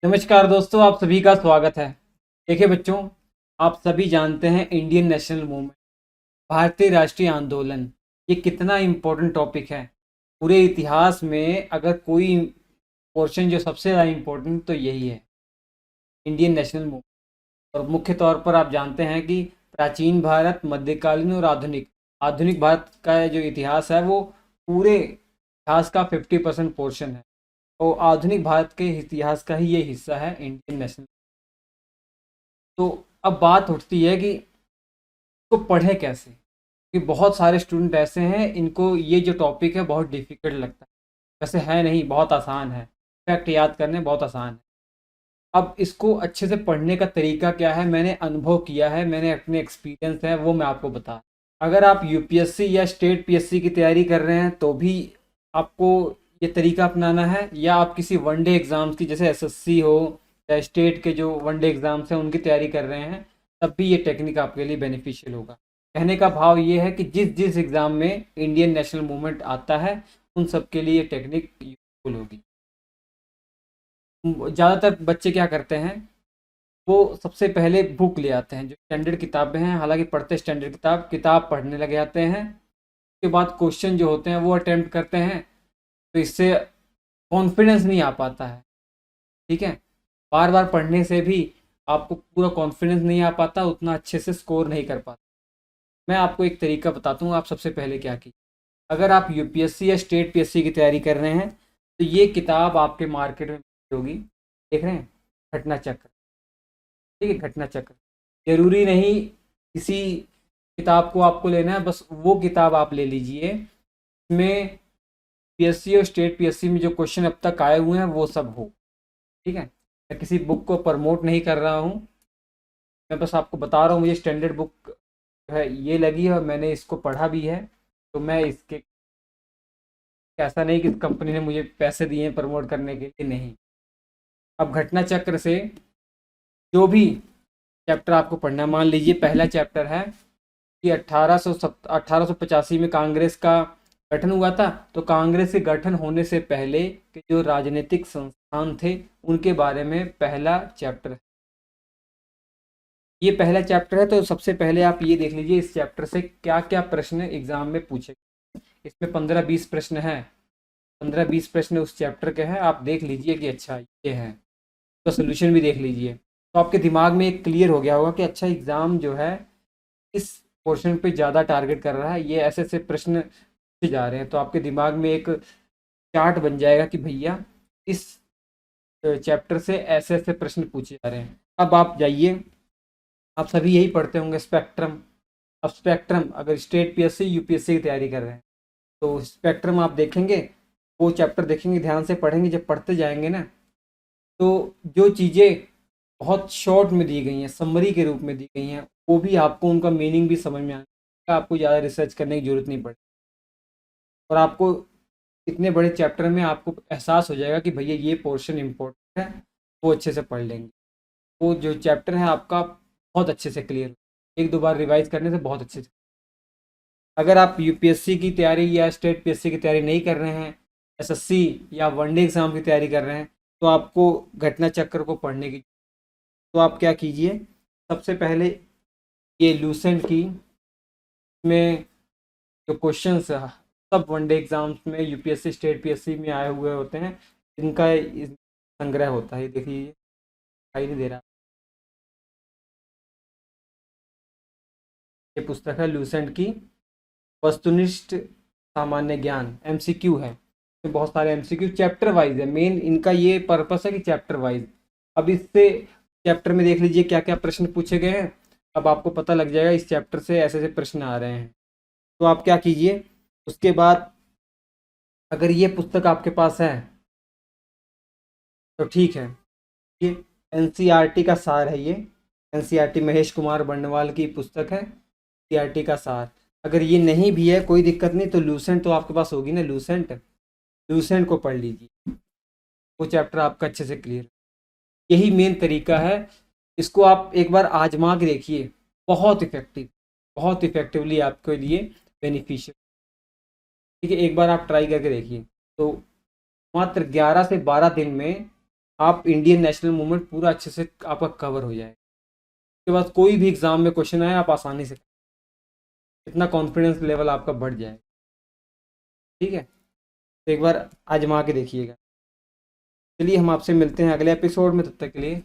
नमस्कार दोस्तों, आप सभी का स्वागत है। देखिए बच्चों, आप सभी जानते हैं इंडियन नेशनल मूवमेंट, भारतीय राष्ट्रीय आंदोलन, ये कितना इम्पोर्टेंट टॉपिक है। पूरे इतिहास में अगर कोई पोर्शन जो सबसे ज़्यादा इम्पोर्टेंट तो यही है, इंडियन नेशनल मूवमेंट। और मुख्य तौर पर आप जानते हैं कि प्राचीन भारत, मध्यकालीन और आधुनिक आधुनिक भारत का जो इतिहास है वो पूरे इतिहास का 50% पोर्शन है। तो आधुनिक भारत के इतिहास का ही ये हिस्सा है इंडियन नेशनल। तो अब बात उठती है कि इसको पढ़ें कैसे, क्योंकि बहुत सारे स्टूडेंट ऐसे हैं इनको ये जो टॉपिक है बहुत डिफिकल्ट लगता है। वैसे है नहीं, बहुत आसान है। फैक्ट याद करने बहुत आसान है। अब इसको अच्छे से पढ़ने का तरीका क्या है, मैंने अनुभव किया है, मैंने अपने एक्सपीरियंस है वो मैं आपको बता। अगर आप यूपीएससी या स्टेट पीएससी की तैयारी कर रहे हैं तो भी आपको ये तरीका अपनाना है, या आप किसी वनडे एग्ज़ाम्स की जैसे एसएससी हो या स्टेट के जो वनडे एग्ज़ाम्स हैं उनकी तैयारी कर रहे हैं, तब भी ये टेक्निक आपके लिए बेनिफिशियल होगा। कहने का भाव ये है कि जिस जिस एग्ज़ाम में इंडियन नेशनल मूवमेंट आता है उन सब के लिए ये टेक्निक यूजफुल होगी। ज़्यादातर बच्चे क्या करते हैं, वो सबसे पहले बुक ले आते हैं, जो स्टैंडर्ड किताबें हैं, हालांकि पढ़ते स्टैंडर्ड किताब पढ़ने लग जाते हैं। उसके बाद क्वेश्चन जो होते हैं वो अटेम्प्ट करते हैं, तो इससे कॉन्फिडेंस नहीं आ पाता है। ठीक है, बार बार पढ़ने से भी आपको पूरा कॉन्फिडेंस नहीं आ पाता, उतना अच्छे से स्कोर नहीं कर पाता। मैं आपको एक तरीका बताता हूँ, आप सबसे पहले क्या कीजिए। अगर आप यूपीएससी या स्टेट पीएससी की तैयारी कर रहे हैं तो ये किताब आपके मार्केट में होगी, देख रहे हैं, घटना चक्र। ठीक है, घटना चक्र जरूरी नहीं किसी किताब को आपको लेना है, बस वो किताब आप ले लीजिए। इसमें पीएससी और स्टेट पीएससी में जो क्वेश्चन अब तक आए हुए हैं वो सब हो। ठीक है, मैं किसी बुक को प्रमोट नहीं कर रहा हूँ, मैं बस आपको बता रहा हूँ मुझे स्टैंडर्ड बुक है ये लगी है और मैंने इसको पढ़ा भी है। तो मैं इसके, ऐसा नहीं कि इस कंपनी ने मुझे पैसे दिए हैं प्रमोट करने के लिए, नहीं। अब घटना चक्र से जो भी चैप्टर आपको पढ़ना है, मान लीजिए पहला चैप्टर है कि 1885 में कांग्रेस का गठन हुआ था। तो कांग्रेस के गठन होने से पहले के जो राजनीतिक संस्थान थे उनके बारे में पहला चैप्टर है। ये पहला चैप्टर है, तो सबसे पहले आप ये देख लीजिए इस चैप्टर से क्या क्या प्रश्न एग्जाम में पूछे। इसमें 15-20 प्रश्न हैं, 15-20 प्रश्न उस चैप्टर के हैं। आप देख लीजिए कि अच्छा ये है, तो सोल्यूशन भी देख लीजिए। तो आपके दिमाग में एक क्लियर हो गया होगा कि अच्छा एग्ज़ाम जो है इस पोर्शन पे ज़्यादा टारगेट कर रहा है, ये ऐसे ऐसे प्रश्न पूछे जा रहे हैं। तो आपके दिमाग में एक चार्ट बन जाएगा कि भैया इस चैप्टर से ऐसे ऐसे प्रश्न पूछे जा रहे हैं। अब आप जाइए, आप सभी यही पढ़ते होंगे स्पेक्ट्रम। अब स्पेक्ट्रम अगर स्टेट पीएससी यूपीएससी की तैयारी कर रहे हैं तो स्पेक्ट्रम आप देखेंगे, वो चैप्टर देखेंगे, ध्यान से पढ़ेंगे, जब पढ़ते जाएंगे ना तो जो चीज़ें बहुत शॉर्ट में दी गई हैं, समरी के रूप में दी गई हैं, वो भी आपको उनका मीनिंग भी समझ में आएगा, आपको ज़्यादा रिसर्च करने की ज़रूरत नहीं पड़ेगी। और आपको इतने बड़े चैप्टर में आपको एहसास हो जाएगा कि भैया ये पोर्शन इम्पोर्टेंट है, वो अच्छे से पढ़ लेंगे। वो जो चैप्टर है आपका बहुत अच्छे से क्लियर, एक दो बार रिवाइज करने से बहुत अच्छे से। अगर आप यूपीएससी की तैयारी या स्टेट पीएससी की तैयारी नहीं कर रहे हैं, एसएससी या वनडे एग्ज़ाम की तैयारी कर रहे हैं, तो आपको घटना चक्र को पढ़ने की, तो आप क्या कीजिए, सबसे पहले ये लूसेंट की में जो क्वेश्चंस सब वनडे एग्जाम्स में यूपीएससी स्टेट पीएससी में आए हुए होते हैं, इनका संग्रह होता है। देखिए दिखाई नहीं दे रहा, ये पुस्तक है लूसेंट की वस्तुनिष्ठ सामान्य ज्ञान, एमसीक्यू है। इसमें बहुत सारे एमसीक्यू चैप्टर वाइज है, मेन इनका ये पर्पस है कि चैप्टर वाइज। अब इससे चैप्टर में देख लीजिए क्या क्या प्रश्न पूछे गए हैं, अब आपको पता लग जाएगा इस चैप्टर से ऐसे ऐसे प्रश्न आ रहे हैं। तो आप क्या कीजिए, उसके बाद अगर ये पुस्तक आपके पास है तो ठीक है, ये एनसीईआरटी का सार है, ये एनसीईआरटी महेश कुमार बर्णवाल की पुस्तक है, एनसीईआरटी का सार। अगर ये नहीं भी है कोई दिक्कत नहीं, तो लूसेंट तो आपके पास होगी ना, लूसेंट, लूसेंट को पढ़ लीजिए, वो चैप्टर आपका अच्छे से क्लियर। यही मेन तरीका है, इसको आप एक बार आजमा के देखिए, बहुत इफेक्टिव, बहुत इफेक्टिवली आपके लिए बेनिफिशियल। ठीक है, एक बार आप ट्राई करके देखिए। तो मात्र 11 से 12 दिन में आप इंडियन नेशनल मूवमेंट पूरा अच्छे से आपका कवर हो जाएगा। उसके बाद कोई भी एग्ज़ाम में क्वेश्चन आए आप आसानी से, इतना कॉन्फिडेंस लेवल आपका बढ़ जाएगा। ठीक है, तो एक बार आजमा के देखिएगा। चलिए हम आपसे मिलते हैं अगले एपिसोड में, तब तक के लिए